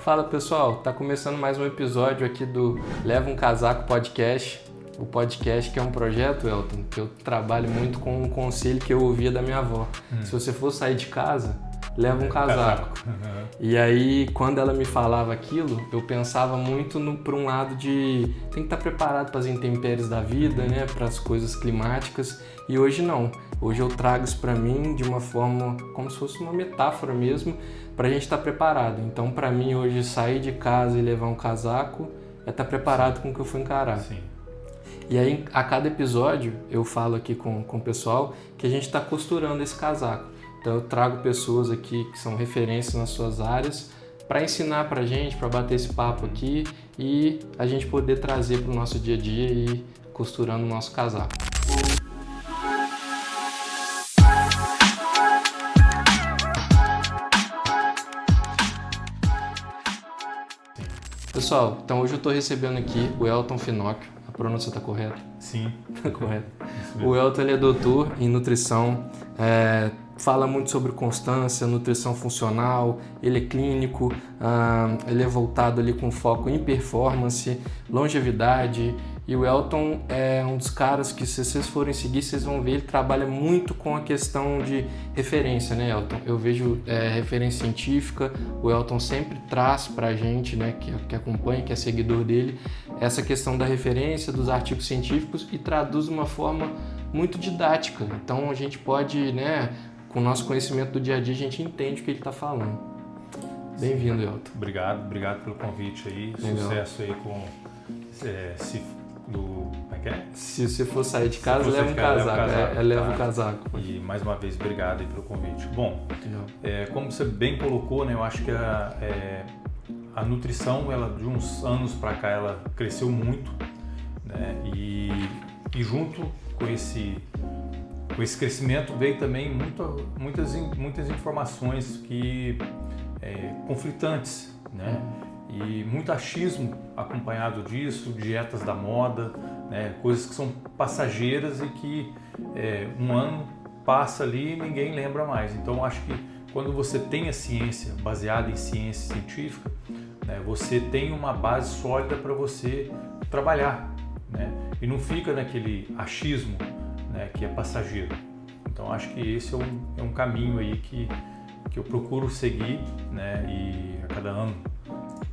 Fala pessoal, tá começando mais um episódio aqui do Leva um Casaco Podcast. O podcast que é um projeto, Elton, que eu trabalho muito com um conselho que eu ouvia da minha avó. Se você for sair de casa, leva um casaco. E aí, quando ela me falava aquilo, eu pensava muito por um lado de tem que estar preparado para as intempéries da vida, né, para as coisas climáticas. E hoje não. Hoje eu trago isso para mim de uma forma como se fosse uma metáfora mesmo, para a gente estar preparado. Então, para mim hoje sair de casa e levar um casaco é estar preparado com o que eu for encarar. Sim. E aí, a cada episódio, eu falo aqui com o pessoal que a gente está costurando esse casaco. Então, eu trago pessoas aqui que são referências nas suas áreas para ensinar para a gente, para bater esse papo aqui e a gente poder trazer para o nosso dia a dia e ir costurando o nosso casaco. Pessoal, então hoje eu estou recebendo aqui o Elton Finocchio. A pronúncia está correta? Sim. Está correta. O Elton ele é doutor em nutrição, fala muito sobre constância, nutrição funcional, ele é clínico, ele é voltado ali com foco em performance, longevidade. E o Elton é um dos caras que, se vocês forem seguir, vocês vão ver, ele trabalha muito com a questão de referência, né, Elton? Eu vejo referência científica, o Elton sempre traz pra gente, né, que acompanha, que é seguidor dele, essa questão da referência, dos artigos científicos e traduz de uma forma muito didática. Então a gente pode, né, com o nosso conhecimento do dia a dia, a gente entende o que ele está falando. Bem-vindo, Elton. Obrigado pelo convite aí. Legal. Sucesso aí com como é que é? Se você for sair de casa, leva um casaco. Leva um casaco. E mais uma vez, obrigado aí pelo convite. Bom, como você bem colocou, né, eu acho que a nutrição, ela de uns anos para cá, ela cresceu muito, né, e junto com esse crescimento veio também muitas informações que conflitantes, né? E muito achismo acompanhado disso, dietas da moda, né? Coisas que são passageiras e que um ano passa ali e ninguém lembra mais. Então acho que quando você tem a ciência baseada em ciência científica, né, você tem uma base sólida para você trabalhar, né? E não fica naquele achismo, né, que é passageiro. Então acho que esse é um caminho aí que eu procuro seguir, né, e a cada ano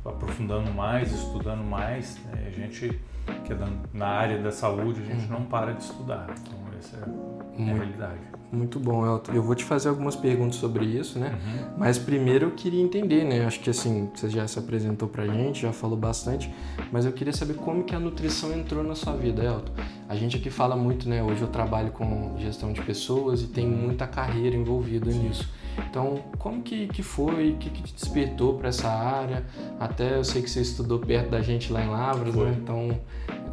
aprofundando mais, estudando mais, né, a gente que é na área da saúde, a gente não para de estudar. Então essa é a realidade. Muito bom, Elton. Eu vou te fazer algumas perguntas sobre isso, né? Mas primeiro eu queria entender, né? Acho que assim, você já se apresentou pra gente, já falou bastante, mas eu queria saber como que a nutrição entrou na sua vida, Elton. A gente aqui fala muito, né? Hoje eu trabalho com gestão de pessoas e tem muita carreira envolvida nisso. Então, como que foi? O que te despertou para essa área? Até eu sei que você estudou perto da gente lá em Lavras, né? Então,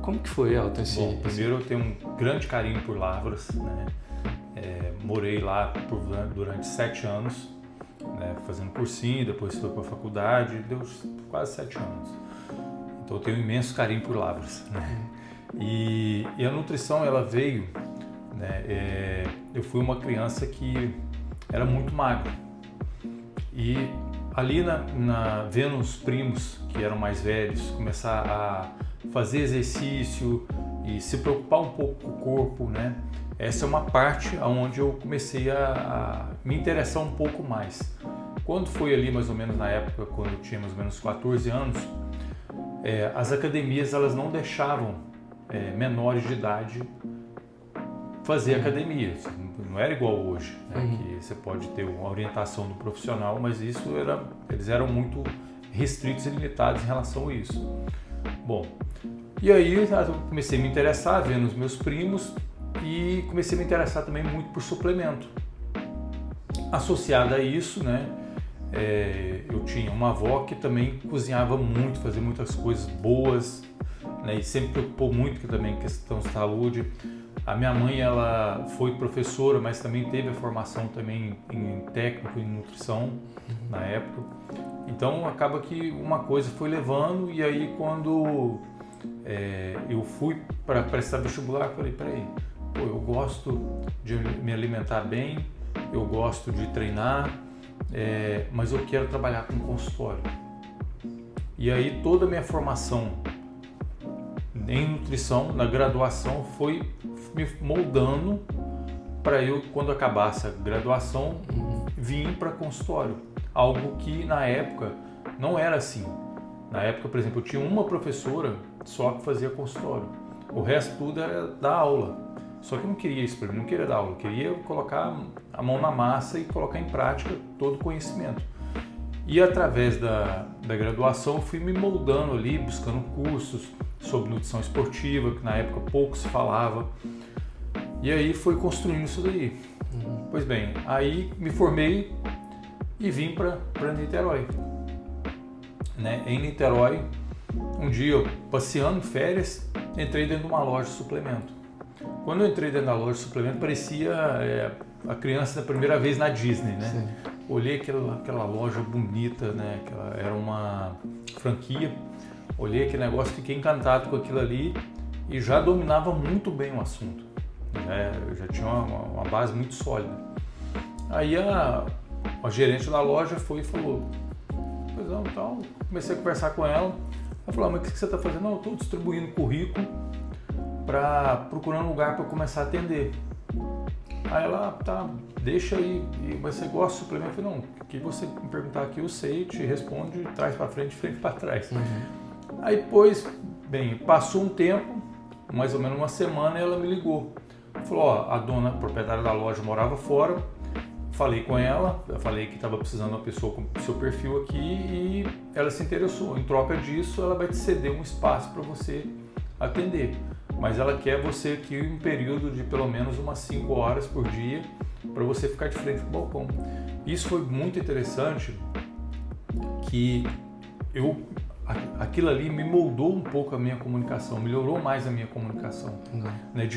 como que foi, Elton? Bom, primeiro eu tenho um grande carinho por Lavras, né? Morei lá durante 7 anos, né? Fazendo cursinho, depois fui para a faculdade, deu quase 7 anos. Então eu tenho um imenso carinho por Lavras, né? E a nutrição, ela veio, né? Eu fui uma criança que era muito magro e ali vendo os primos que eram mais velhos começar a fazer exercício e se preocupar um pouco com o corpo, né? Essa é uma parte onde eu comecei a me interessar um pouco mais. Quando foi ali mais ou menos na época, quando eu tinha mais ou menos 14 anos, as academias elas não deixavam menores de idade fazer academia. Não era igual hoje, né? Que você pode ter uma orientação do profissional, mas eles eram muito restritos e limitados em relação a isso. Bom, e aí eu comecei a me interessar vendo os meus primos e comecei a me interessar também muito por suplemento. Associado a isso, né, eu tinha uma avó que também cozinhava muito, fazia muitas coisas boas, né, e sempre preocupou muito também com questão de saúde. A minha mãe, ela foi professora, mas também teve a formação também em técnico em nutrição na época. Então acaba que uma coisa foi levando, e aí quando eu fui para prestar vestibular, eu falei, peraí, eu gosto de me alimentar bem, eu gosto de treinar, mas eu quero trabalhar com consultório. E aí toda a minha formação em nutrição, na graduação, foi me moldando para eu, quando acabasse a graduação, vir para consultório. Algo que na época não era assim. Na época, por exemplo, eu tinha uma professora só que fazia consultório. O resto tudo era dar aula. Só que eu não queria isso para mim, não queria dar aula. Eu queria colocar a mão na massa e colocar em prática todo o conhecimento. E através da graduação eu fui me moldando ali, buscando cursos sobre nutrição esportiva, que na época pouco se falava. E aí foi construindo isso daí. Pois bem, aí me formei e vim para Niterói. Né? Em Niterói, um dia eu passeando em férias, entrei dentro de uma loja de suplemento. Quando eu entrei dentro da loja de suplemento, parecia a criança da primeira vez na Disney, né? Sim. Olhei aquela loja bonita, né? Era uma franquia. Olhei aquele negócio, fiquei encantado com aquilo ali e já dominava muito bem o assunto. Já tinha uma base muito sólida. Aí a gerente da loja foi e falou: pois não, então, comecei a conversar com ela. Ela falou: mas o que você está fazendo? Não, eu estou distribuindo currículo para procurar um lugar para começar a atender. Aí ela, tá, deixa aí, mas você gosta de suplemento? Eu falei: não, o que você me perguntar aqui eu sei, te responde de trás para frente, de frente para trás. Aí depois, bem, passou um tempo, mais ou menos uma semana, e ela me ligou. Falou: ó, a dona, a proprietária da loja morava fora, falei com ela, eu falei que estava precisando de uma pessoa com o seu perfil aqui e ela se interessou. Em troca disso, ela vai te ceder um espaço para você atender. Mas ela quer você aqui um período de pelo menos umas 5 horas por dia para você ficar de frente para o balcão. Isso foi muito interessante, que aquilo ali me moldou um pouco a minha comunicação, melhorou mais a minha comunicação. Né,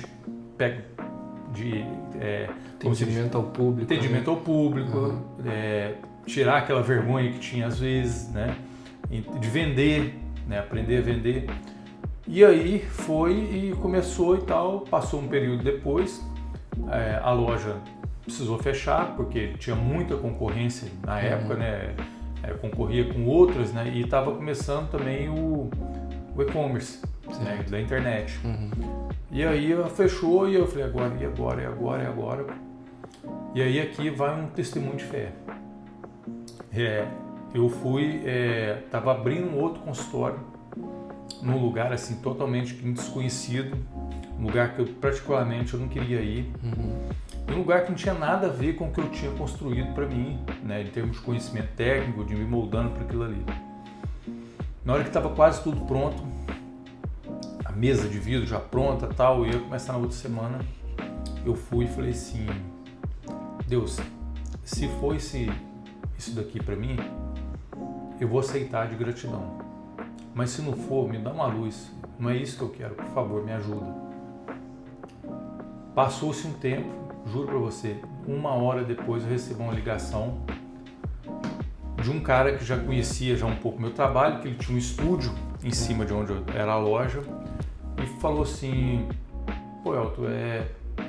atendimento ao público. Atendimento ao público, tirar aquela vergonha que tinha às vezes, né, de vender, né, aprender a vender. E aí foi e começou e tal, passou um período depois, a loja precisou fechar porque tinha muita concorrência na época, né, concorria com outras, né, e estava começando também o e-commerce, né, da internet. E aí ela fechou e eu falei: agora. E aí aqui vai um testemunho de fé. Eu fui, estava abrindo um outro consultório num lugar assim totalmente desconhecido, um lugar que eu particularmente eu não queria ir, um lugar que não tinha nada a ver com o que eu tinha construído para mim, né, em termos de conhecimento técnico, de me moldando para aquilo ali. Na hora que estava quase tudo pronto, a mesa de vidro já pronta, tal, e eu ia começar na outra semana, eu fui e falei assim: Deus, se for isso daqui para mim, eu vou aceitar de gratidão. Mas se não for, me dá uma luz. Não é isso que eu quero, por favor, me ajuda. Passou-se um tempo, juro para você, 1 hora depois eu recebi uma ligação de um cara que já conhecia já um pouco meu trabalho, que ele tinha um estúdio em cima de onde era a loja, e falou assim: pô, Elton,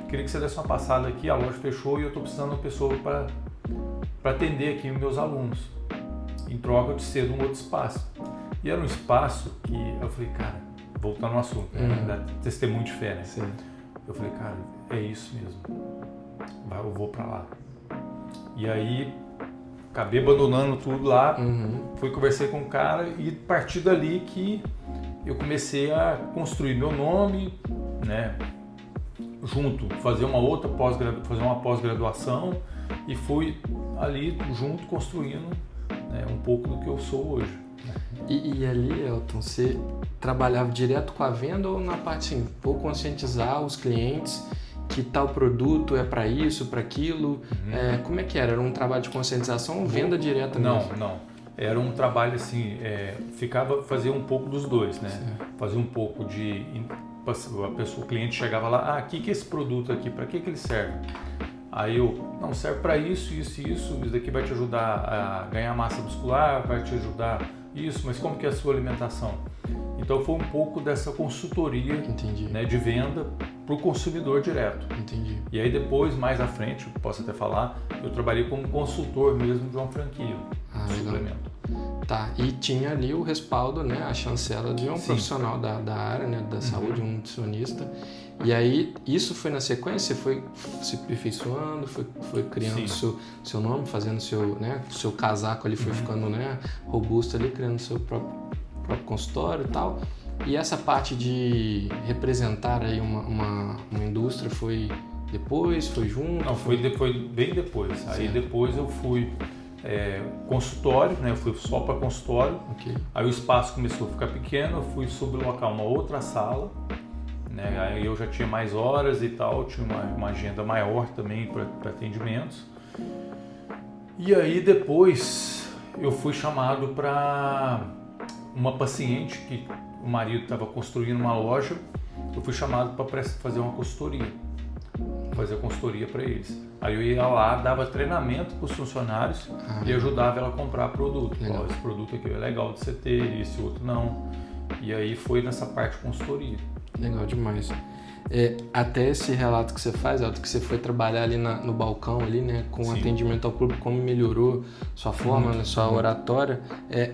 queria que você desse uma passada aqui, a loja fechou e eu estou precisando de uma pessoa para atender aqui meus alunos. Em troca eu te cedo um outro espaço. E era um espaço que eu falei: cara, voltando ao assunto, né, testemunho de fé, né? Sim. Eu falei: cara, é isso mesmo, eu vou para lá. E aí acabei abandonando tudo lá, fui conversei com o cara e a partir dali que eu comecei a construir meu nome, né, fazer uma pós-graduação e fui ali junto construindo, né, um pouco do que eu sou hoje. E ali, Elton, você trabalhava direto com a venda ou na parte assim, vou conscientizar os clientes que tal produto é para isso, para aquilo? Como é que era? Era um trabalho de conscientização ou venda direta mesmo? Não. Era um trabalho assim, fazia um pouco dos dois, né? Certo. Fazia um pouco de... o cliente chegava lá: o que é esse produto aqui? Para que ele serve? Aí não, serve para isso daqui vai te ajudar a ganhar massa muscular, vai te ajudar isso, mas como que é a sua alimentação? Então foi um pouco dessa consultoria, né, de venda para o consumidor direto. Entendi. E aí depois, mais à frente, eu posso até falar, eu trabalhei como consultor mesmo de uma franquia de suplemento. Tá, e tinha ali o respaldo, né, a chancela de um profissional da área, né, da saúde, um nutricionista. E aí, isso foi na sequência? Foi se aperfeiçoando, foi criando seu nome, fazendo seu casaco ali, foi ficando, né, robusto ali, criando seu próprio consultório e tal. E essa parte de representar aí uma indústria foi depois, foi junto? Não, foi bem depois. Certo. Aí depois eu fui consultório, né? Eu fui só para consultório. Okay. Aí o espaço começou a ficar pequeno, eu fui sublocar uma outra sala, né? Aí eu já tinha mais horas e tal, tinha uma agenda maior também para atendimentos. E aí depois eu fui chamado para uma paciente que o marido estava construindo uma loja, eu fui chamado para fazer uma consultoria, fazer consultoria para eles. Aí eu ia lá, dava treinamento para os funcionários e ajudava ela a comprar produto. Ó, esse produto aqui é legal de você ter, esse outro não. E aí foi nessa parte de consultoria. Legal demais. Até esse relato que você faz, que você foi trabalhar ali no balcão ali, né, com atendimento ao público, como melhorou sua forma, né, sua oratória.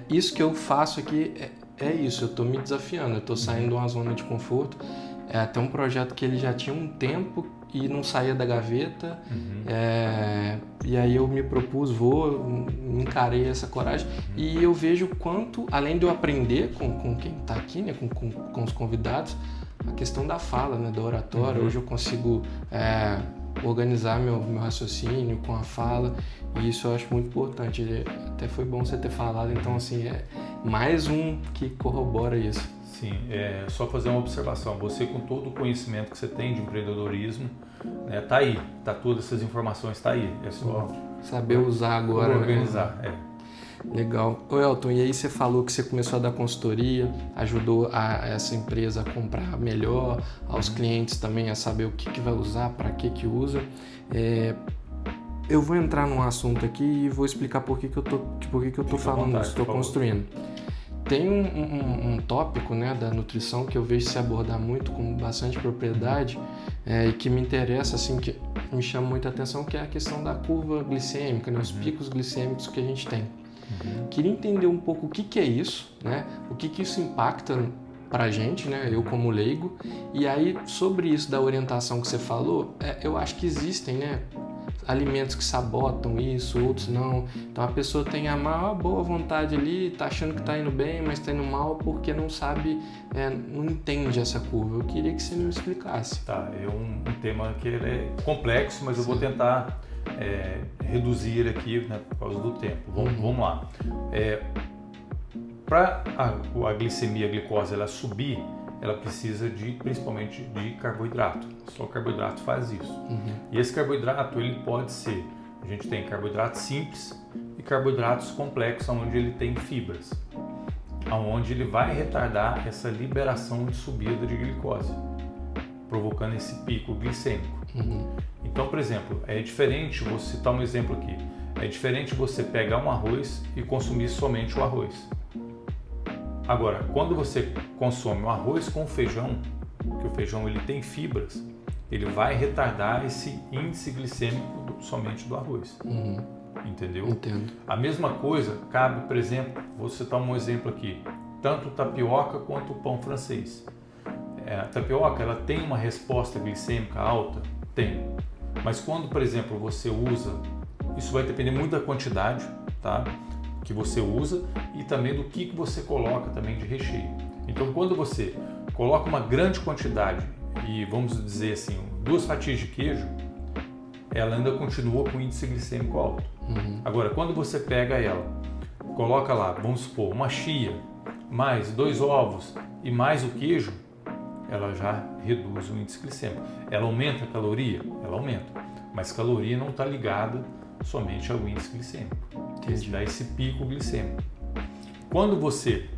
Isso que eu faço aqui é isso, eu estou me desafiando, eu estou saindo de uma zona de conforto. É até um projeto que ele já tinha um tempo e não saía da gaveta, e aí eu me propus, encarei essa coragem, e eu vejo quanto, além de eu aprender com quem está aqui, né, com os convidados, a questão da fala, né, da oratória. Hoje eu consigo organizar meu raciocínio com a fala, e isso eu acho muito importante. Até foi bom você ter falado, então assim, é mais um que corrobora isso. Sim, só fazer uma observação. Você, com todo o conhecimento que você tem de empreendedorismo, né, tá aí, todas essas informações tá aí. É só saber usar agora. Organizar, Legal. Ô Elton, e aí você falou que você começou a dar consultoria, ajudou essa empresa a comprar melhor, aos clientes também a saber o que vai usar, para que usa. Eu vou entrar num assunto aqui e vou explicar por que eu tô falando isso, estou construindo. Tem um tópico, né, da nutrição que eu vejo se abordar muito com bastante propriedade, e que me interessa, assim, que me chama muita atenção, que é a questão da curva glicêmica, né, os picos glicêmicos que a gente tem. Queria entender um pouco o que é isso, né, o que isso impacta pra gente, né, eu como leigo, e aí sobre isso da orientação que você falou, eu acho que existem, né, alimentos que sabotam isso, outros não. Então a pessoa tem a maior boa vontade ali, tá achando que tá indo bem, mas tá indo mal porque não sabe, não entende essa curva. Eu queria que você me explicasse. Tá, é um tema que é complexo, mas eu vou tentar reduzir ele aqui, né, por causa do tempo. Vamos lá. Para a glicemia, a glicose, ela subir, ela precisa principalmente de carboidrato. Só o carboidrato faz isso. E esse carboidrato, ele pode ser, a gente tem carboidratos simples e carboidratos complexos, onde ele tem fibras, onde ele vai retardar essa liberação de subida de glicose, provocando esse pico glicêmico. Então, por exemplo, é diferente, vou citar um exemplo aqui, é diferente você pegar um arroz e consumir somente o arroz. Agora, quando você consome o arroz com o feijão, que o feijão ele tem fibras, ele vai retardar esse índice glicêmico somente do arroz. Entendeu? Entendo. A mesma coisa cabe, por exemplo, vou citar um exemplo aqui, tanto tapioca quanto o pão francês. A tapioca, ela tem uma resposta glicêmica alta? Tem. Mas quando, por exemplo, você usa, isso vai depender muito da quantidade, tá? Que você usa e também do que você coloca também de recheio. Então, quando você coloca uma grande quantidade e, vamos dizer assim, 2 fatias de queijo, ela ainda continua com índice glicêmico alto. Agora, quando você pega ela, coloca lá, vamos supor, uma chia, mais 2 ovos e mais o queijo, ela já reduz o índice glicêmico. Ela aumenta a caloria? Ela aumenta. Mas caloria não está ligada somente ao índice glicêmico. Esse dá esse pico glicêmico. Quando você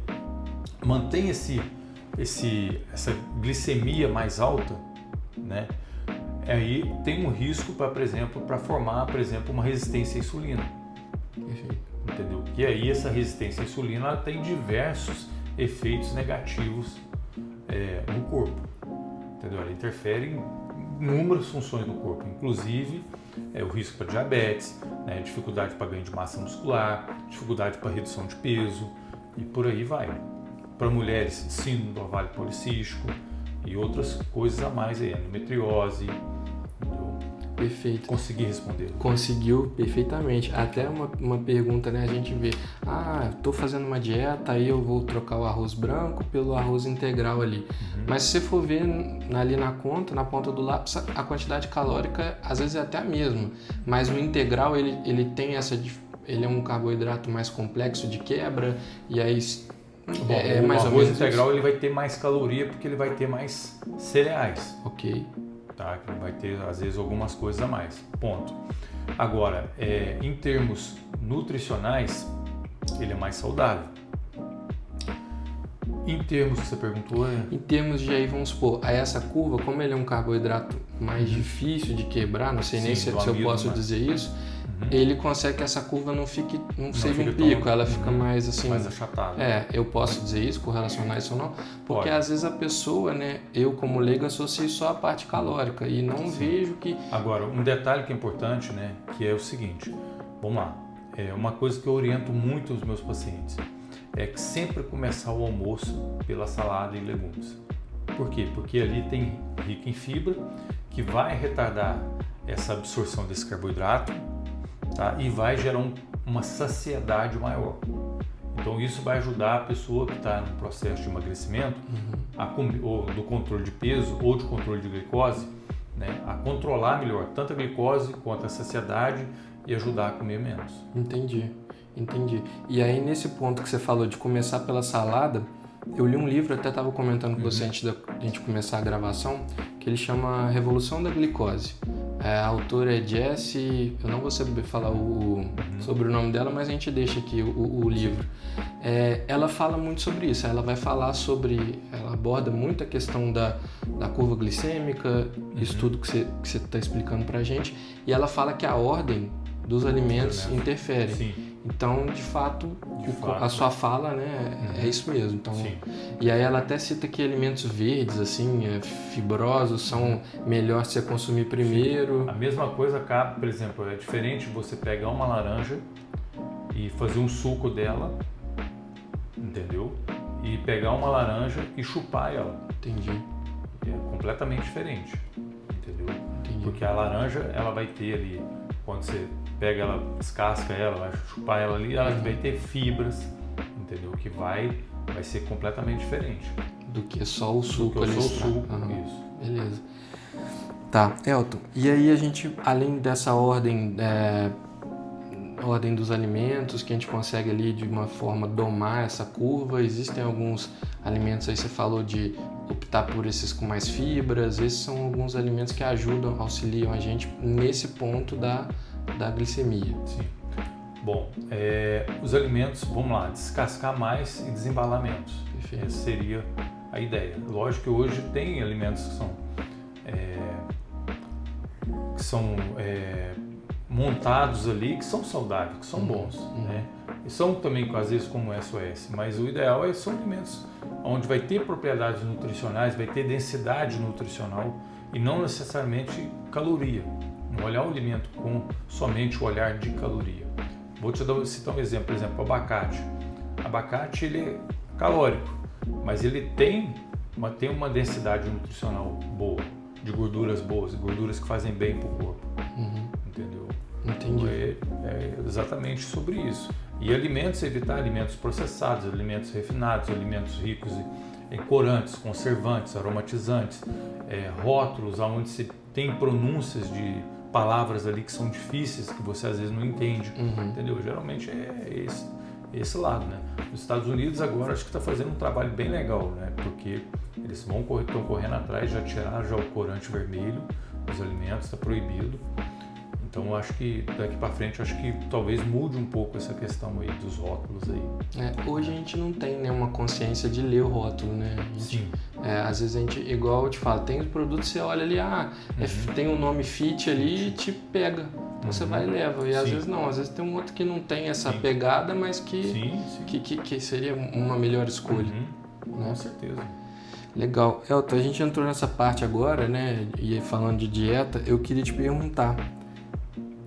mantém essa glicemia mais alta, né, aí tem um risco para formar, por exemplo, uma resistência à insulina. Entendeu? E aí essa resistência à insulina ela tem diversos efeitos negativos no corpo. Entendeu? Ela interfere em inúmeras funções no corpo, inclusive o risco para diabetes, né, dificuldade para ganho de massa muscular, dificuldade para redução de peso e por aí vai. Para mulheres, síndrome do ovário policístico e outras coisas a mais aí, endometriose. Perfeito. Consegui responder. Conseguiu perfeitamente. Até uma pergunta, né? A gente vê, tô fazendo uma dieta, aí eu vou trocar o arroz branco pelo arroz integral ali. Mas se você for ver ali na ponta do lápis, a quantidade calórica às vezes é até a mesma. Mas o integral, ele tem ele é um carboidrato mais complexo de quebra, e aí... Bom, mais o ou arroz menos integral isso. ele vai ter mais caloria porque ele vai ter mais cereais. Ok. Tá? Que ele vai ter, às vezes, algumas coisas a mais. Ponto. Agora, em termos nutricionais, ele é mais saudável. Em termos que você perguntou... Em termos de, aí vamos supor, essa curva, como ele é um carboidrato mais difícil de quebrar, não sei nem se eu posso dizer isso, ele consegue que essa curva não seja um pico, ela fica mais assim... mais achatada. Eu posso dizer isso, correlacionar isso ou não? Porque às vezes a pessoa, né, eu como leigo associo só a parte calórica e não vejo que... Agora, um detalhe que é importante, né, que é o seguinte, vamos lá, uma coisa que eu oriento muito os meus pacientes é que sempre começar o almoço pela salada e legumes. Por quê? Porque ali tem rico em fibra, que vai retardar essa absorção desse carboidrato, tá? E vai gerar uma saciedade maior. Então isso vai ajudar a pessoa que está no processo de emagrecimento, ou do controle de peso ou de controle de glicose, né, a controlar melhor tanto a glicose quanto a saciedade e ajudar a comer menos. Entendi. E aí nesse ponto que você falou de começar pela salada, eu li um livro, até estava comentando com você antes da gente começar a gravação, que ele chama Revolução da Glicose. A autora é Jessie, eu não vou saber falar sobre o nome dela, mas a gente deixa aqui o livro. Ela fala muito sobre isso, ela aborda muito a questão da curva glicêmica, isso tudo que você está explicando pra gente, e ela fala que a ordem dos alimentos interfere. Sim. Então, de fato, a sua fala, né, é isso mesmo. Então, e aí ela até cita que alimentos verdes, assim, fibrosos, são melhor você consumir primeiro. A mesma coisa acaba, por exemplo, é diferente você pegar uma laranja e fazer um suco dela, entendeu? E pegar uma laranja e chupar ela. Entendi. É completamente diferente, entendeu? Entendi. Porque a laranja, ela vai ter ali, quando você pega ela, descasca ela, vai chupar ela ali, ela vai ter fibras, entendeu? Que vai ser completamente diferente. Do que só o suco ali. Isso. Beleza. Tá, Elton, e aí a gente, além dessa ordem dos alimentos, que a gente consegue ali de uma forma domar essa curva, existem alguns alimentos aí, você falou de optar por esses com mais fibras, esses são alguns alimentos que auxiliam a gente nesse ponto da glicemia. Sim. Bom, os alimentos, vamos lá, descascar mais e desembalar menos. Perfeito. Essa seria a ideia. Lógico que hoje tem alimentos que são montados ali, que são saudáveis, que são bons, né? E são também, às vezes, como SOS, mas o ideal são alimentos onde vai ter propriedades nutricionais, vai ter densidade nutricional e não necessariamente caloria. Não olhar o alimento com somente o olhar de caloria. Vou citar um exemplo, por exemplo, o abacate. O abacate, ele é calórico, mas ele tem uma densidade nutricional boa, de gorduras boas, gorduras que fazem bem para o corpo. Entendeu? Entendi. Então, é exatamente sobre isso. E alimentos, evitar alimentos processados, alimentos refinados, alimentos ricos em corantes, conservantes, aromatizantes, rótulos onde se tem pronúncias de palavras ali que são difíceis, que você às vezes não entende, entendeu? Geralmente é esse lado, né? Nos Estados Unidos agora acho que está fazendo um trabalho bem legal, né? Porque eles estão correndo atrás, já tiraram o corante vermelho dos alimentos, está proibido. Então eu acho que daqui para frente acho que talvez mude um pouco essa questão aí dos rótulos aí. Hoje a gente não tem nenhuma consciência de ler o rótulo, né? Sim. Às vezes a gente, igual eu te falo, tem os produtos, você olha ali, tem um nome fit ali e te pega. Então você vai e leva. E às vezes não, às vezes tem um outro que não tem essa pegada, mas que seria uma melhor escolha. Com certeza. Legal. Elton, a gente entrou nessa parte agora, né? E falando de dieta, eu queria te perguntar.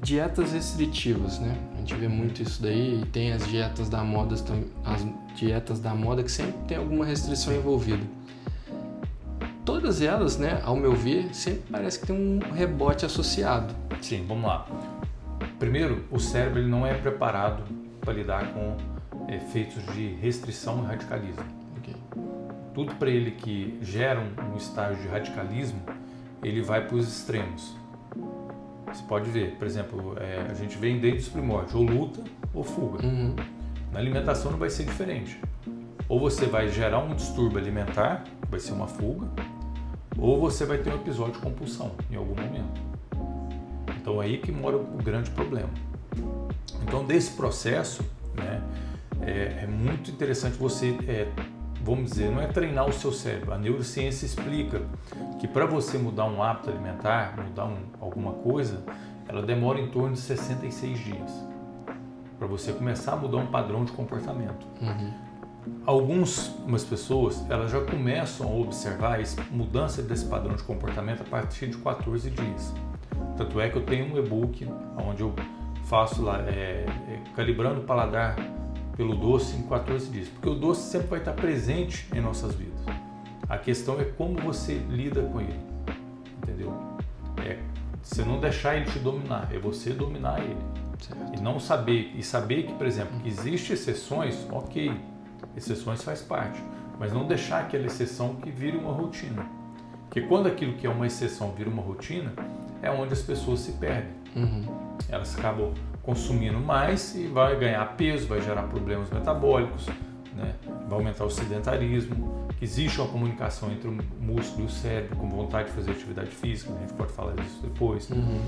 Dietas restritivas, né? A gente vê muito isso daí e tem as dietas da moda, as dietas da moda que sempre tem alguma restrição envolvida. Todas elas, né, ao meu ver, sempre parece que tem um rebote associado. Sim, vamos lá. Primeiro, o cérebro ele não é preparado para lidar com efeitos de restrição e radicalismo. Okay. Tudo para ele que gera um estágio de radicalismo, ele vai para os extremos. Você pode ver, por exemplo, a gente vem desde os primórdios, ou luta ou fuga. Uhum. Na alimentação não vai ser diferente. Ou você vai gerar um distúrbio alimentar, vai ser uma fuga, ou você vai ter um episódio de compulsão em algum momento. Então é aí que mora o grande problema. Então desse processo, né, é muito interessante você, vamos dizer, não é treinar o seu cérebro. A neurociência explica que para você mudar um hábito alimentar, mudar alguma coisa, ela demora em torno de 66 dias para você começar a mudar um padrão de comportamento. Uhum. Algumas pessoas, elas já começam a observar a mudança desse padrão de comportamento a partir de 14 dias. Tanto é que eu tenho um e-book onde eu faço lá, calibrando o paladar pelo doce em 14 dias, porque o doce sempre vai estar presente em nossas vidas. A questão é como você lida com ele, entendeu? Você não deixar ele te dominar, é você dominar ele. Certo. E não saber, que, por exemplo, que existem exceções, ok, exceções faz parte, mas não deixar aquela exceção que vire uma rotina. Porque quando aquilo que é uma exceção vira uma rotina, é onde as pessoas se perdem. Uhum. Elas acabam consumindo mais e vai ganhar peso, vai gerar problemas metabólicos, né? Vai aumentar o sedentarismo. Existe uma comunicação entre o músculo e o cérebro com vontade de fazer atividade física, a gente pode falar disso depois. Uhum.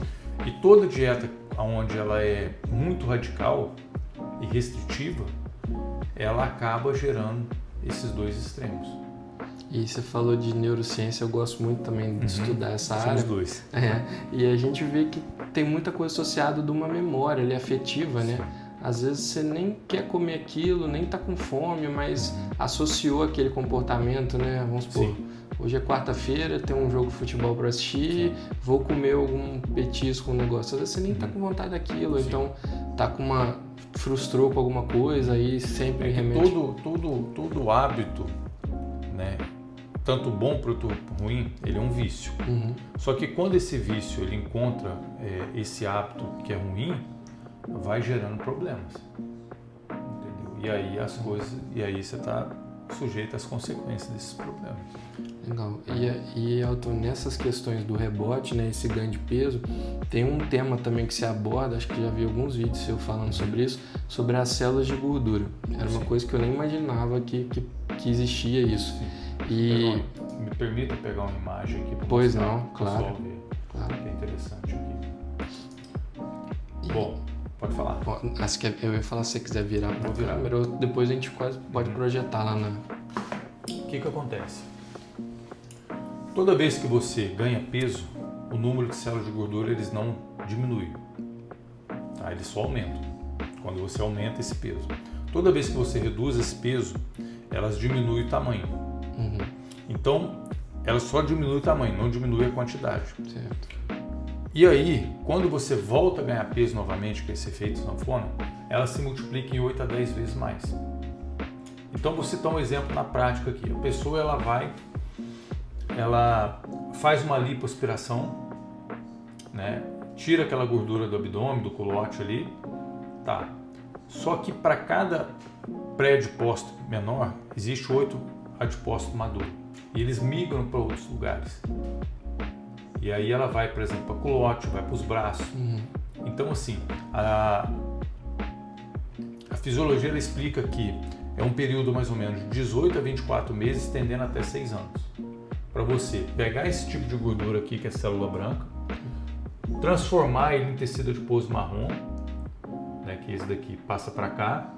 E toda dieta onde ela é muito radical e restritiva, ela acaba gerando esses dois extremos. E você falou de neurociência, eu gosto muito também de estudar essa área. Somos dois. E a gente vê que tem muita coisa associada de uma memória ali, afetiva, né? Às vezes você nem quer comer aquilo, nem tá com fome, mas associou aquele comportamento, né? Vamos supor, hoje é quarta-feira, tem um jogo de futebol para assistir, vou comer algum petisco, um negócio. Às vezes você nem tá com vontade daquilo, então tá com frustrou com alguma coisa aí sempre remete. Todo hábito, né? Tanto bom quanto ruim, ele é um vício. Uhum. Só que quando esse vício ele encontra esse hábito que é ruim, vai gerando problemas, entendeu? E aí você está sujeito às consequências desses problemas. Legal. E Elton, nessas questões do rebote, né, esse ganho de peso, tem um tema também que se aborda, acho que já vi alguns vídeos seu falando sobre isso, sobre as células de gordura. Era uma coisa que eu nem imaginava que existia isso. Sim. E me permita pegar uma imagem aqui para pois mostrar, não, claro, ver, claro. que é interessante aqui. Bom, pode falar. Acho que eu ia falar se você quiser virar para a câmera, ou depois a gente quase pode projetar lá na... O que acontece? Toda vez que você ganha peso, o número de células de gordura eles não diminuem, tá? Eles só aumentam quando você aumenta esse peso. Toda vez que você reduz esse peso, elas diminuem o tamanho. Uhum. Então, elas só diminuem o tamanho, não diminuem a quantidade. Certo. E aí, quando você volta a ganhar peso novamente, com esse efeito sanfona, ela se multiplica em 8 a 10 vezes mais. Então, vou citar um exemplo na prática aqui. A pessoa ela faz uma lipoaspiração, né? Tira aquela gordura do abdômen, do culote ali, tá? Só que para cada pré-adipócito menor, existe 8 adipócitos maduros. E eles migram para outros lugares. E aí ela vai, por exemplo, para o culote, vai para os braços. Uhum. Então, assim, a fisiologia ela explica que é um período mais ou menos de 18 a 24 meses, tendendo até 6 anos. Para você pegar esse tipo de gordura aqui, que é célula branca, transformar ele em tecido adiposo marrom, né, que esse daqui passa para cá,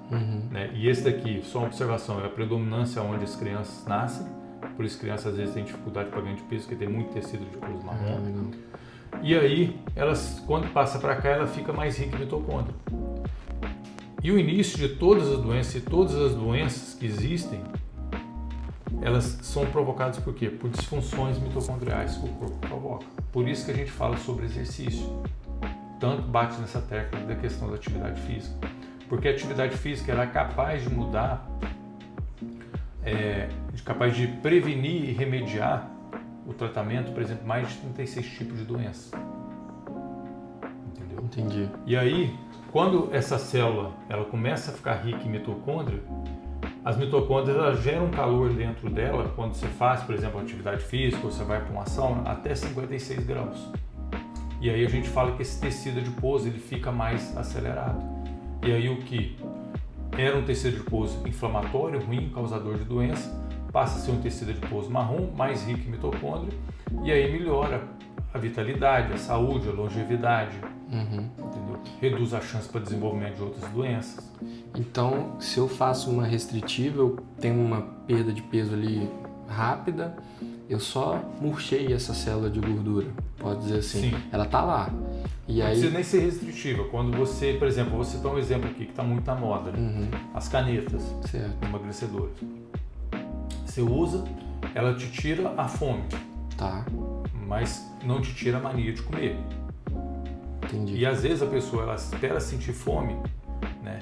né, e esse daqui, só uma observação, é a predominância onde as crianças nascem, por isso crianças às vezes têm dificuldade para ganhar de peso, porque tem muito tecido adiposo marrom. E aí, quando passa para cá, ela fica mais rica em mitocôndria. E o início de todas as doenças, e todas as doenças que existem, elas são provocadas por quê? Por disfunções mitocondriais que o corpo provoca. Por isso que a gente fala sobre exercício. Tanto bate nessa tecla da questão da atividade física. Porque a atividade física ela é capaz de mudar, capaz de prevenir e remediar o tratamento, por exemplo, mais de 36 tipos de doenças. Entendeu? Entendi. E aí, quando essa célula ela começa a ficar rica em mitocôndria, as mitocôndrias elas geram calor dentro dela quando você faz, por exemplo, atividade física ou você vai para uma sauna, até 56 graus. E aí a gente fala que esse tecido adiposo ele fica mais acelerado. E aí o que era um tecido adiposo inflamatório, ruim, causador de doença, passa a ser um tecido adiposo marrom, mais rico em mitocôndria, e aí melhora a vitalidade, a saúde, a longevidade, entendeu? Reduz a chance para desenvolvimento de outras doenças. Então, se eu faço uma restritiva, eu tenho uma perda de peso ali rápida, eu só murchei essa célula de gordura, pode dizer assim. Sim. Ela tá lá. E Não aí... precisa nem ser restritiva. Quando você, por exemplo, vou citar um exemplo aqui que está muito na moda, né? As canetas emagrecedoras. Você usa, ela te tira a fome, mas não te tira a mania de comer. Entendi. E às vezes a pessoa ela espera sentir fome, né?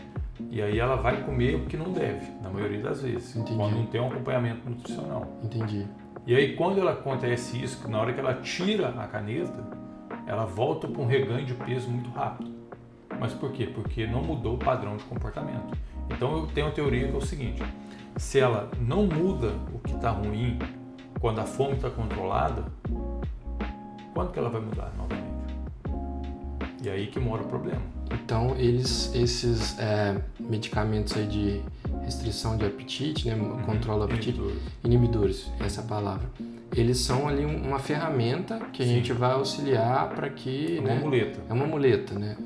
E aí ela vai comer o que não deve, na maioria das vezes, quando não tem um acompanhamento nutricional. Entendi. E aí quando ela acontece isso, que na hora que ela tira a caneta, ela volta para um reganho de peso muito rápido. Mas por quê? Porque não mudou o padrão de comportamento. Então eu tenho uma teoria que é o seguinte: se ela não muda o que está ruim quando a fome está controlada, quando que ela vai mudar novamente? E aí que mora o problema. Então esses medicamentos aí de restrição de apetite, né, controle do apetite, inibidores, essa é a palavra, eles são ali uma ferramenta que a gente vai auxiliar para que... Uma muleta. É uma muleta, né?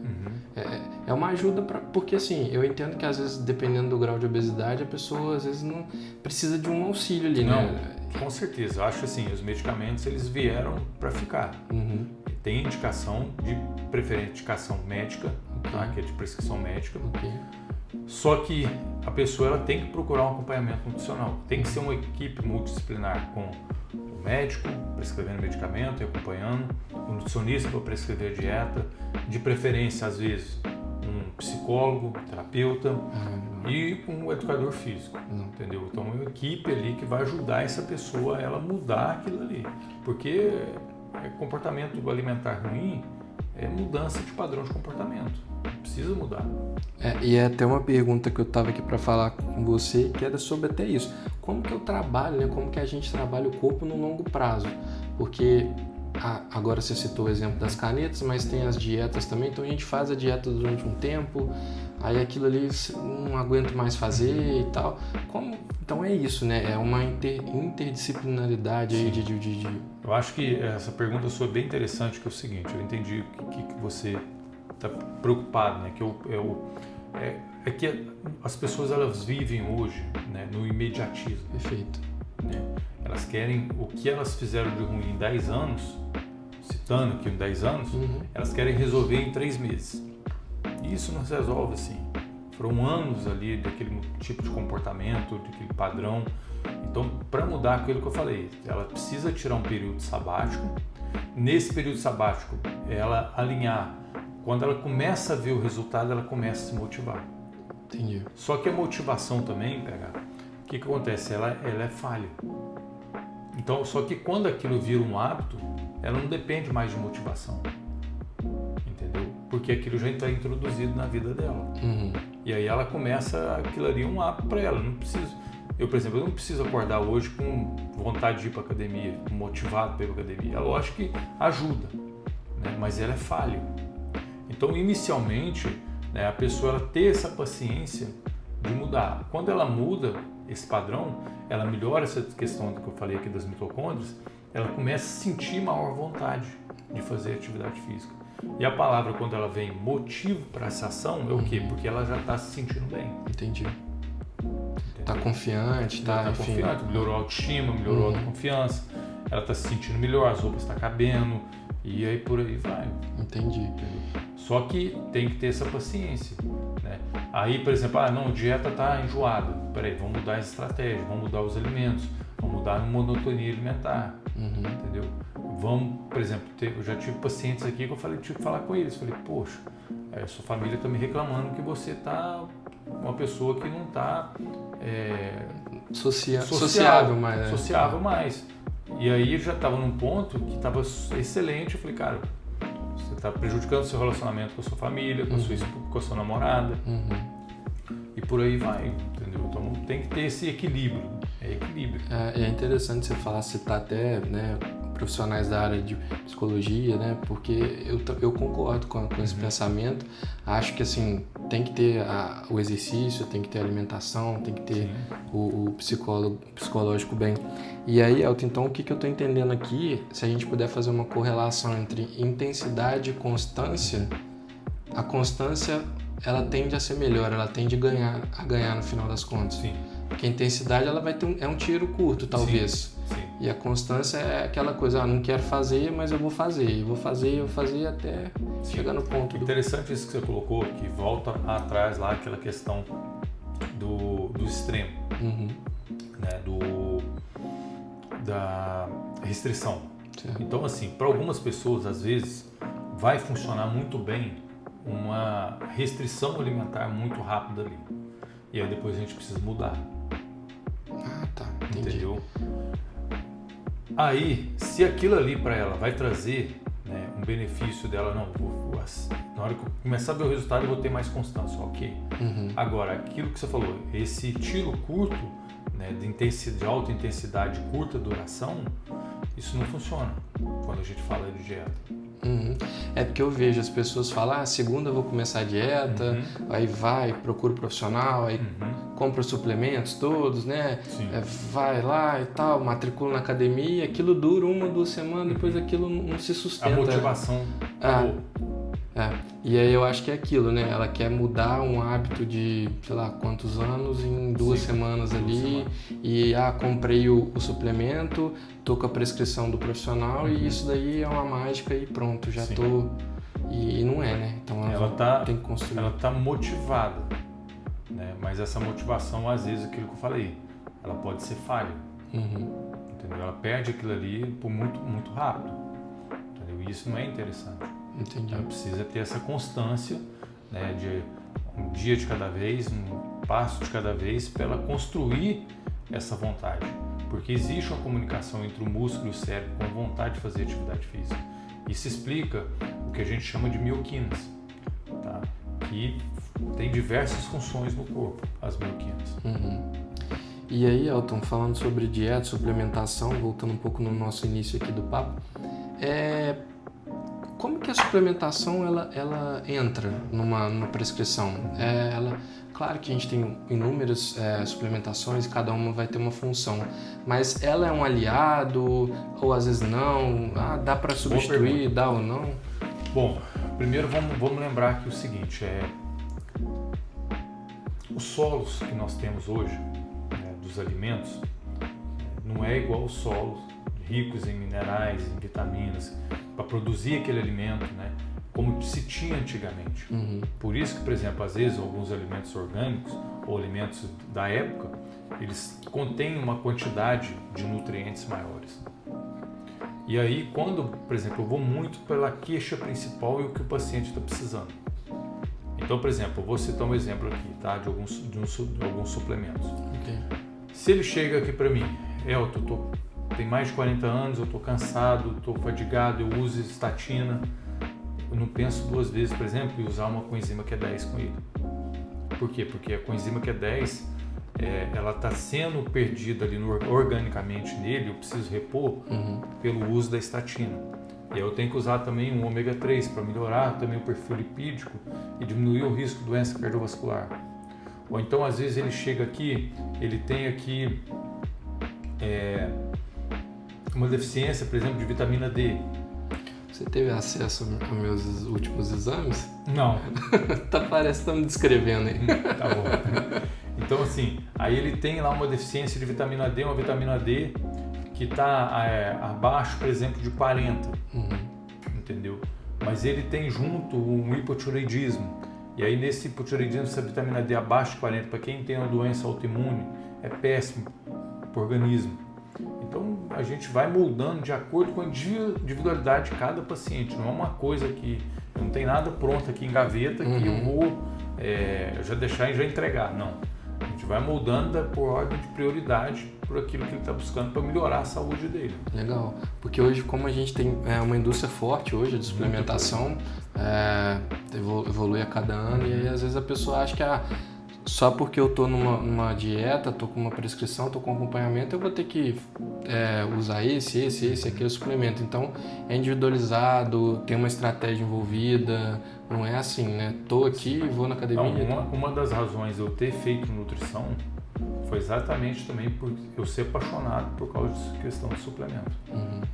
É uma ajuda porque assim, eu entendo que às vezes, dependendo do grau de obesidade, a pessoa às vezes não precisa de um auxílio ali, né? Com certeza. Eu acho assim, os medicamentos eles vieram para ficar. Tem indicação de preferência, indicação médica, tá? Que é de prescrição médica. Só que a pessoa ela tem que procurar um acompanhamento nutricional. Tem que ser uma equipe multidisciplinar com o médico prescrevendo medicamento e acompanhando, o nutricionista para prescrever a dieta, de preferência às vezes um psicólogo, terapeuta e um educador físico, entendeu? Então é uma equipe ali que vai ajudar essa pessoa a ela mudar aquilo ali, porque comportamento alimentar ruim é mudança de padrão de comportamento, precisa mudar. E é até uma pergunta que eu estava aqui para falar com você, que era sobre até isso. Como que eu trabalho, né? Como que a gente trabalha o corpo no longo prazo? Porque agora você citou o exemplo das canetas, mas tem as dietas também. Então a gente faz a dieta durante um tempo, aí aquilo ali não aguento mais fazer e tal. Então é isso, né? É uma interdisciplinaridade aí de... Eu acho que essa pergunta sua é bem interessante, que é o seguinte: eu entendi o que você está preocupado, né? É que as pessoas elas vivem hoje, né, no imediatismo. Perfeito. Né? Elas querem o que elas fizeram de ruim em 10 anos, citando aqui em 10 anos, elas querem resolver em 3 meses. E isso não se resolve assim. Foram anos ali daquele tipo de comportamento, daquele padrão. Então, para mudar aquilo que eu falei, ela precisa tirar um período sabático. Nesse período sabático, ela alinhar. Quando ela começa a ver o resultado, ela começa a se motivar. Entendi. Só que a motivação também, o que acontece? Ela é falha. Então, só que quando aquilo vira um hábito, ela não depende mais de motivação. Entendeu? Porque aquilo já está introduzido na vida dela. E aí ela começa, aquilo ali é um hábito para ela. Eu, por exemplo, não preciso acordar hoje com vontade de ir para a academia, motivado para ir para a academia. É lógico que ajuda, né? Mas ela é falha. Então, inicialmente, né, a pessoa ela ter essa paciência de mudar. Quando ela muda esse padrão, ela melhora essa questão que eu falei aqui das mitocôndrias, ela começa a sentir maior vontade de fazer atividade física. E a palavra, quando ela vem motivo para essa ação, é o quê? Porque ela já está se sentindo bem. Entendi. Está confiante, está confiante, melhorou a autoestima, melhorou a autoconfiança, ela está se sentindo melhor, as roupas estão cabendo, e aí por aí vai. Entendi. Só que tem que ter essa paciência, né? Aí, por exemplo, a dieta está enjoada. Peraí, vamos mudar a estratégia, vamos mudar os alimentos, vamos mudar a monotonia alimentar, entendeu? Vamos, por exemplo, eu já tive pacientes aqui que eu tive que falar com eles, falei, poxa, sua família está me reclamando que você está uma pessoa que não está sociável mais. Sociável mais. E aí já estava num ponto que estava excelente, eu falei, cara, você está prejudicando o seu relacionamento com a sua família, com a sua namorada, e por aí vai, entendeu? Então tem que ter esse equilíbrio, equilíbrio. É interessante você falar, citar até, né, profissionais da área de psicologia, né, porque eu concordo com esse pensamento. Acho que assim, tem que ter o exercício, tem que ter a alimentação, tem que ter o psicológico bem. E aí, Elton, então o que eu estou entendendo aqui, se a gente puder fazer uma correlação entre intensidade e constância, a constância ela tende a ser melhor, ela tende a ganhar no final das contas. Sim. Porque a intensidade ela vai ter um tiro curto, talvez. Sim. E a constância é aquela coisa, não quero fazer, mas eu vou fazer. Eu vou fazer até chegar no ponto. Interessante isso que você colocou, que volta atrás lá aquela questão do extremo, né? Da restrição. Certo. Então, assim, para algumas pessoas, às vezes, vai funcionar muito bem uma restrição alimentar muito rápida ali. E aí depois a gente precisa mudar. Tá. Entendi. Entendeu? Aí, se aquilo ali para ela vai trazer, né, um benefício dela, na hora que eu começar a ver o resultado eu vou ter mais constância, ok. Agora, aquilo que você falou, esse tiro curto, né, de alta intensidade, curta duração, isso não funciona quando a gente fala de dieta. É porque eu vejo as pessoas falar, segunda eu vou começar a dieta, aí procura o profissional, aí compra os suplementos todos, né? Vai lá e tal, matricula na academia, aquilo dura 1 ou 2 semanas, depois aquilo não se sustenta. A motivação acabou. E aí eu acho que é aquilo, né? Ela quer mudar um hábito de, sei lá, quantos anos em 2 semanas ali. E comprei o suplemento, tô com a prescrição do profissional e isso daí é uma mágica e pronto, já tô. E não é, né? Então ela tem que construir. Ela tá motivada, né? Mas essa motivação, às vezes, aquilo que eu falei, ela pode ser falha. Entendeu? Ela perde aquilo ali por muito, muito rápido. Entendeu? E isso não é interessante. Entendi. Ela precisa ter essa constância, né, de um dia de cada vez, um passo de cada vez, para ela construir essa vontade. Porque existe uma comunicação entre o músculo e o cérebro com a vontade de fazer atividade física. Isso explica o que a gente chama de mioquinas, tá? Que tem diversas funções no corpo, as mioquinas. E aí, Elton, falando sobre dieta, suplementação, voltando um pouco no nosso início aqui do papo, como que a suplementação ela entra numa prescrição? Claro que a gente tem inúmeras suplementações, cada uma vai ter uma função, mas ela é um aliado ou às vezes não? Dá para substituir, dá ou não? Bom, primeiro vamos lembrar aqui o seguinte, os solos que nós temos hoje, né, dos alimentos, não é igual aos solos ricos em minerais, em vitaminas, para produzir aquele alimento, né, como se tinha antigamente. Por isso que, por exemplo, às vezes alguns alimentos orgânicos ou alimentos da época, eles contêm uma quantidade de nutrientes maiores. E aí, quando, por exemplo, eu vou muito pela queixa principal e o que o paciente está precisando. Então, por exemplo, eu vou citar um exemplo aqui, tá, de alguns suplementos. Okay. Se ele chega aqui para mim, Elton, tem mais de 40 anos, eu estou cansado, estou fadigado, eu uso estatina. Eu não penso 2 vezes, por exemplo, em usar uma coenzima Q10 com ele. Por quê? Porque a coenzima Q10, ela está sendo perdida ali organicamente nele, eu preciso repor pelo uso da estatina. E aí eu tenho que usar também um ômega 3 para melhorar também o perfil lipídico e diminuir o risco de doença cardiovascular. Ou então, às vezes, ele chega aqui, ele tem aqui uma deficiência, por exemplo, de vitamina D. Você teve acesso aos meus últimos exames? Não. Parece que tá me descrevendo aí. Tá bom. Então, assim, aí ele tem lá uma deficiência de vitamina D, uma vitamina D que está abaixo, por exemplo, de 40. Entendeu? Mas ele tem junto um hipotireoidismo. E aí, nesse hipotireoidismo, essa vitamina D abaixo de 40, para quem tem uma doença autoimune, é péssimo para o organismo. Então a gente vai moldando de acordo com a individualidade de cada paciente. Não é uma coisa que não tem nada pronto aqui em gaveta que eu vou já deixar e já entregar. Não. A gente vai moldando por ordem de prioridade por aquilo que ele está buscando para melhorar a saúde dele. Legal, porque hoje, como a gente tem uma indústria forte hoje de suplementação, evolui a cada ano, e aí às vezes a pessoa acha que só porque eu estou numa dieta, estou com uma prescrição, estou com acompanhamento, eu vou ter que usar esse, aquele suplemento. Então é individualizado, tem uma estratégia envolvida, não é assim, né? Estou aqui, vou na academia. Não, uma das razões de eu ter feito nutrição foi exatamente também por eu ser apaixonado por causa de questão de suplemento.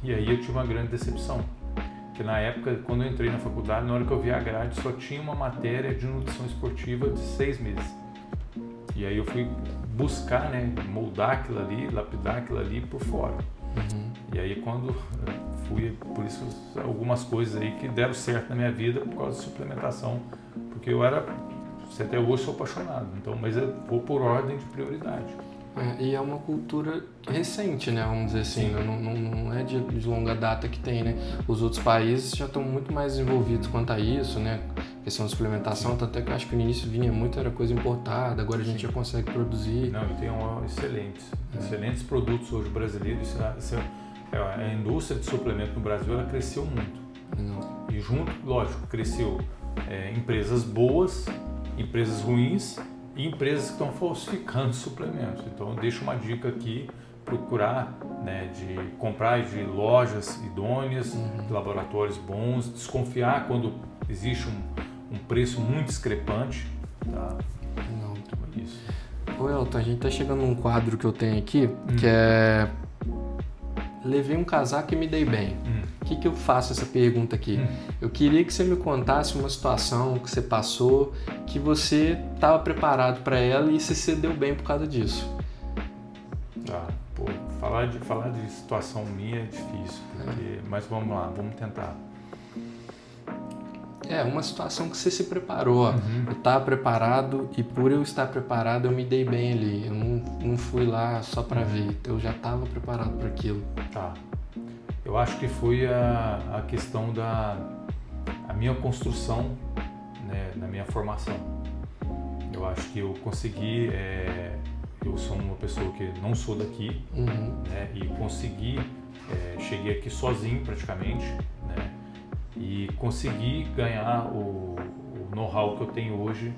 E aí eu tive uma grande decepção. Porque na época, quando eu entrei na faculdade, na hora que eu vi a grade, só tinha uma matéria de nutrição esportiva de 6 meses. E aí eu fui buscar, né, moldar aquilo ali, lapidar aquilo ali por fora. E aí quando fui, por isso algumas coisas aí que deram certo na minha vida por causa da suplementação, porque até hoje sou apaixonado, então, mas eu vou por ordem de prioridade. E é uma cultura recente, né? Vamos dizer assim, não é de longa data que tem, né? Os outros países já estão muito mais envolvidos quanto a isso, né? Questão de suplementação, tanto é que eu acho que no início era coisa importada, agora a gente já consegue produzir. Não, e tem excelentes produtos hoje brasileiros. A indústria de suplemento no Brasil, ela cresceu muito. E junto, lógico, cresceu empresas boas, empresas ruins, e empresas que estão falsificando suplementos. Então eu deixo uma dica aqui, procurar, né, de comprar de lojas idôneas, de laboratórios bons, desconfiar quando existe um preço muito discrepante. Tá? Não. Então é isso. Ô Elton, a gente tá chegando num quadro que eu tenho aqui, que é levei um casaco e me dei bem. O que eu faço essa pergunta aqui? Eu queria que você me contasse uma situação que você passou, que você estava preparado para ela e você se deu bem por causa disso. Falar de situação minha é difícil, mas vamos lá, vamos tentar. Uma situação que você se preparou. Eu estava preparado e por eu estar preparado eu me dei bem ali. Eu não fui lá só para ver, eu já estava preparado para aquilo. Tá. Eu acho que foi a questão a minha construção, né, na minha formação. Eu acho que eu consegui, eu sou uma pessoa que não sou daqui, né, e consegui, cheguei aqui sozinho praticamente, né, e consegui ganhar o know-how que eu tenho hoje,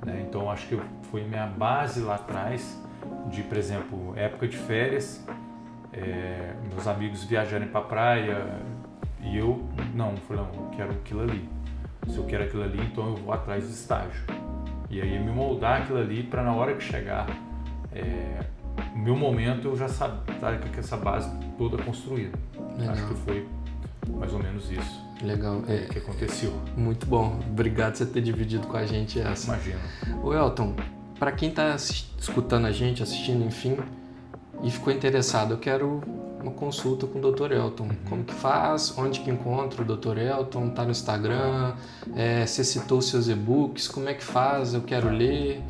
né, então acho que foi minha base lá atrás, de, por exemplo, época de férias, meus amigos viajarem para a praia e eu quero aquilo ali. Se eu quero aquilo ali, então eu vou atrás do estágio. E aí me moldar aquilo ali para na hora que chegar o meu momento eu já estar com essa base toda construída. Legal. Acho que foi mais ou menos isso. Legal. Que aconteceu. Muito bom. Obrigado por você ter dividido com a gente essa. Imagina. Ô Elton, para quem está escutando a gente, assistindo, enfim, e ficou interessado, eu quero uma consulta com o Dr. Elton. Como que faz? Onde que encontra o Dr. Elton? Tá no Instagram? Você citou os seus e-books? Como é que faz? Eu quero ler.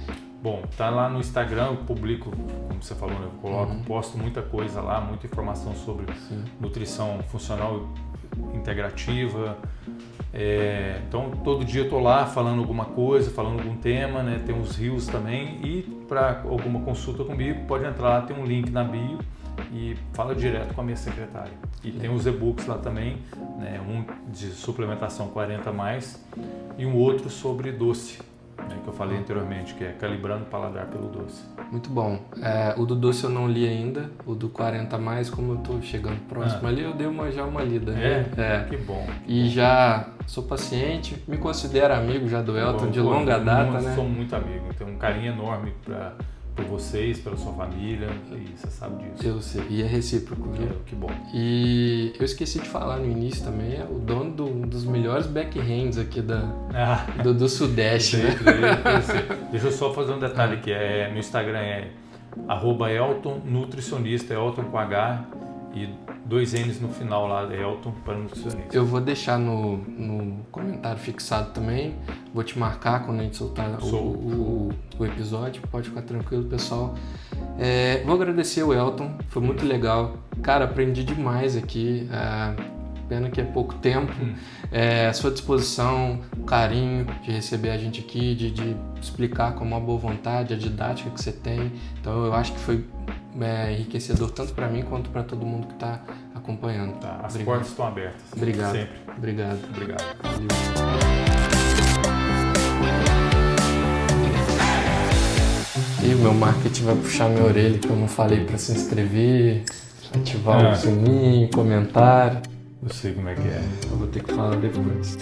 Bom, tá lá no Instagram, eu publico, como você falou, né? Eu posto muita coisa lá, muita informação sobre nutrição funcional integrativa. Então todo dia eu tô lá falando alguma coisa, falando algum tema, né? Tem uns reels também, e para alguma consulta comigo pode entrar lá, tem um link na bio e fala direto com a minha secretária. E tem os e-books lá também, né? Um de suplementação 40+, e um outro sobre doce, né? Que eu falei anteriormente, que é Calibrando o Paladar pelo Doce. Muito bom. O do doce eu não li ainda, o do 40+, como eu tô chegando próximo ali, eu dei já uma lida. Que bom. E já sou paciente, me considero amigo já do Elton de longa data, né? Sou muito amigo, tenho um carinho enorme por vocês, pela sua família, e você sabe disso. Eu sei, e é recíproco, viu? Que bom. E eu esqueci de falar no início também, é o dono dos melhores backhands aqui do Sudeste, né? Deixa eu só fazer um detalhe aqui, no Instagram @Elton Nutricionista, Elton com H e 2 N's no final lá, Elton para nutricionista. Eu vou deixar no comentário fixado também, vou te marcar quando a gente soltar o episódio, pode ficar tranquilo, pessoal. Vou agradecer o Elton, foi muito legal. Cara, aprendi demais aqui. Pena que é pouco tempo. À sua disposição, o carinho de receber a gente aqui, de explicar com uma boa vontade a didática que você tem. Então eu acho que foi enriquecedor tanto para mim quanto para todo mundo que está acompanhando. Tá, as portas estão abertas. Obrigado. Sempre. Obrigado. Valeu. E o meu marketing vai puxar minha orelha que eu não falei para se inscrever, ativar o sininho, comentário. Eu sei como é que é. Eu vou ter que falar depois.